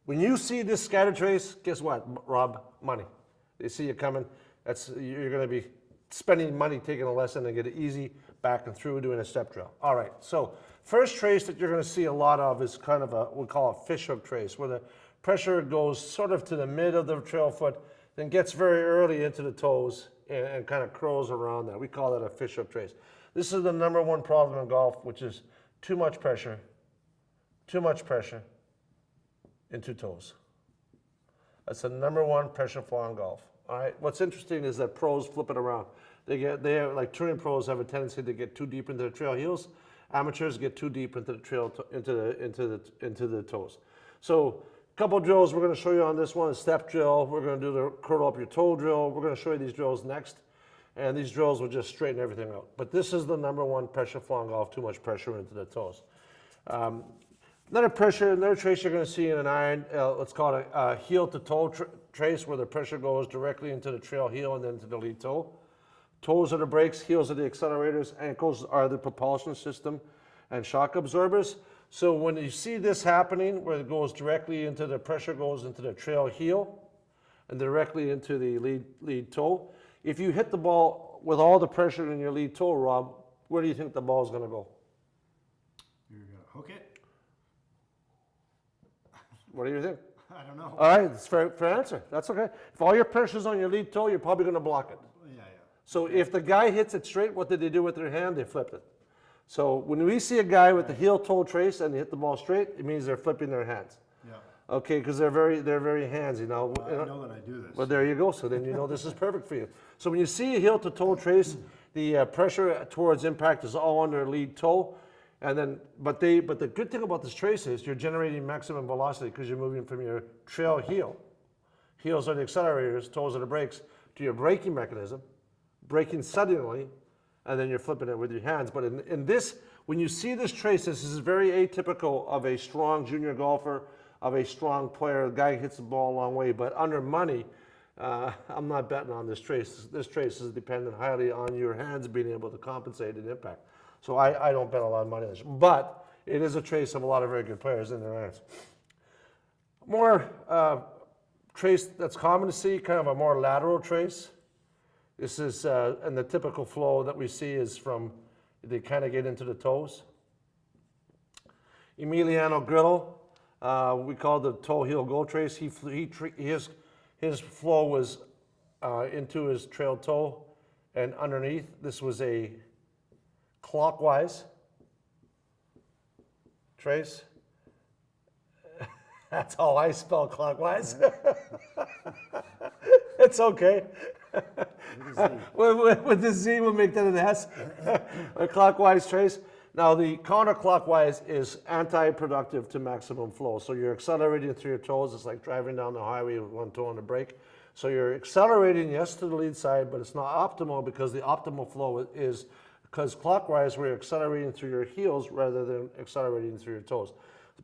When you see this scatter trace, guess what, Rob? Money. They see you coming. You're going to be spending money taking a lesson and get it easy back and through doing a step drill. All right, so first trace that you're going to see a lot of is kind of a, we call a fishhook trace, where the pressure goes sort of to the mid of the trail foot, then gets very early into the toes and kind of curls around that. We call that a fishhook trace. This is the #1 problem in golf, which is too much pressure into toes. That's the #1 pressure flaw in golf. All right. What's interesting is that pros flip it around. They have, like touring pros have a tendency to get too deep into the trail heels. Amateurs get too deep into the trail into the toes. So a couple of drills we're going to show you on this one: a step drill. We're going to do the curl up your toe drill. We're going to show you these drills next, and these drills will just straighten everything out. But this is the #1 pressure flaw in golf: too much pressure into the toes. Another trace you're going to see in an iron, let's call it a heel to toe trace, where the pressure goes directly into the trail heel and then to the lead toe. Toes are the brakes, heels are the accelerators, ankles are the propulsion system and shock absorbers. So when you see this happening, where it goes directly into the pressure goes into the trail heel and directly into the lead toe, if you hit the ball with all the pressure in your lead toe, Rob, where do you think the ball is going to go? You're going to hook it? What do you think? I don't know. All right, it's fair answer. That's okay. If all your pressure's on your lead toe, you're probably going to block it. Yeah. So if the guy hits it straight, what did they do with their hand? They flipped it. So when we see a guy with the heel toe trace and they hit the ball straight, it means they're flipping their hands. Yeah. Okay, because they're very handsy. Now, Well, I know that I do this. Well, there you go. So then you know this is perfect for you. So when you see a heel to toe trace, the pressure towards impact is all on their lead toe. And then, but the good thing about this trace is you're generating maximum velocity because you're moving from your trail heel. Heels are the accelerators, toes are the brakes, to your braking mechanism, braking suddenly, and then you're flipping it with your hands. But in this, when you see this trace, this is very atypical of a strong junior golfer, of a strong player. The guy hits the ball a long way, but under money, I'm not betting on this trace. This trace is dependent highly on your hands being able to compensate an impact. So I don't bet a lot of money on this, but it is a trace of a lot of very good players in their irons. More trace that's common to see, kind of a more lateral trace. This is, and the typical flow that we see is from, they kind of get into the toes. Emiliano Grillo, we call the toe heel goal trace. His flow was into his trail toe and underneath. This was a clockwise trace. That's how I spell clockwise. It's okay. With the Z, we'll make that an S. A clockwise trace. Now, the counterclockwise is anti-productive to maximum flow. So you're accelerating through your toes. It's like driving down the highway with one toe on the brake. So you're accelerating, yes, to the lead side, but it's not optimal because the optimal flow is because clockwise, we're accelerating through your heels rather than accelerating through your toes.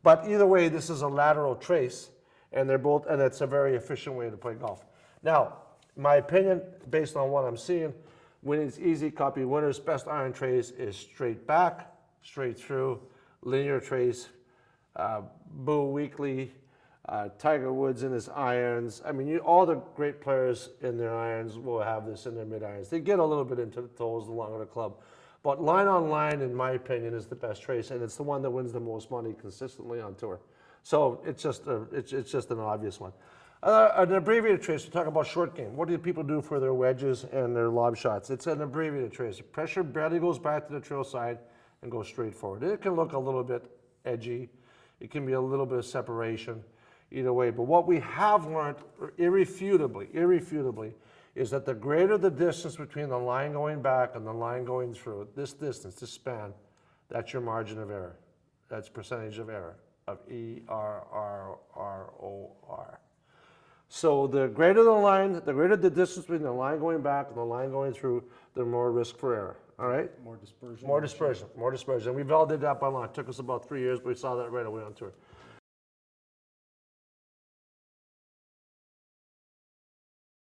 But either way, this is a lateral trace, and and it's a very efficient way to play golf. Now, my opinion, based on what I'm seeing, when it's easy, copy winners. Best iron trace is straight back, straight through, linear trace. Boo Weekley, Tiger Woods in his irons. I mean, all the great players in their irons will have this in their mid irons. They get a little bit into the toes the longer the club. But line on line, in my opinion, is the best trace, and it's the one that wins the most money consistently on tour. So it's just an obvious one. An abbreviated trace, we talk about short game. What do people do for their wedges and their lob shots? It's an abbreviated trace. Pressure barely goes back to the trail side and goes straight forward. It can look a little bit edgy. It can be a little bit of separation, either way. But what we have learned irrefutably, is that the greater the distance between the line going back and the line going through, this distance, this span, that's your margin of error. That's percentage of error, of ERRROR. So the greater the line, the greater the distance between the line going back and the line going through, the more risk for error, all right? More dispersion. More dispersion. We validated that by law. It took us about 3 years, but we saw that right away on tour.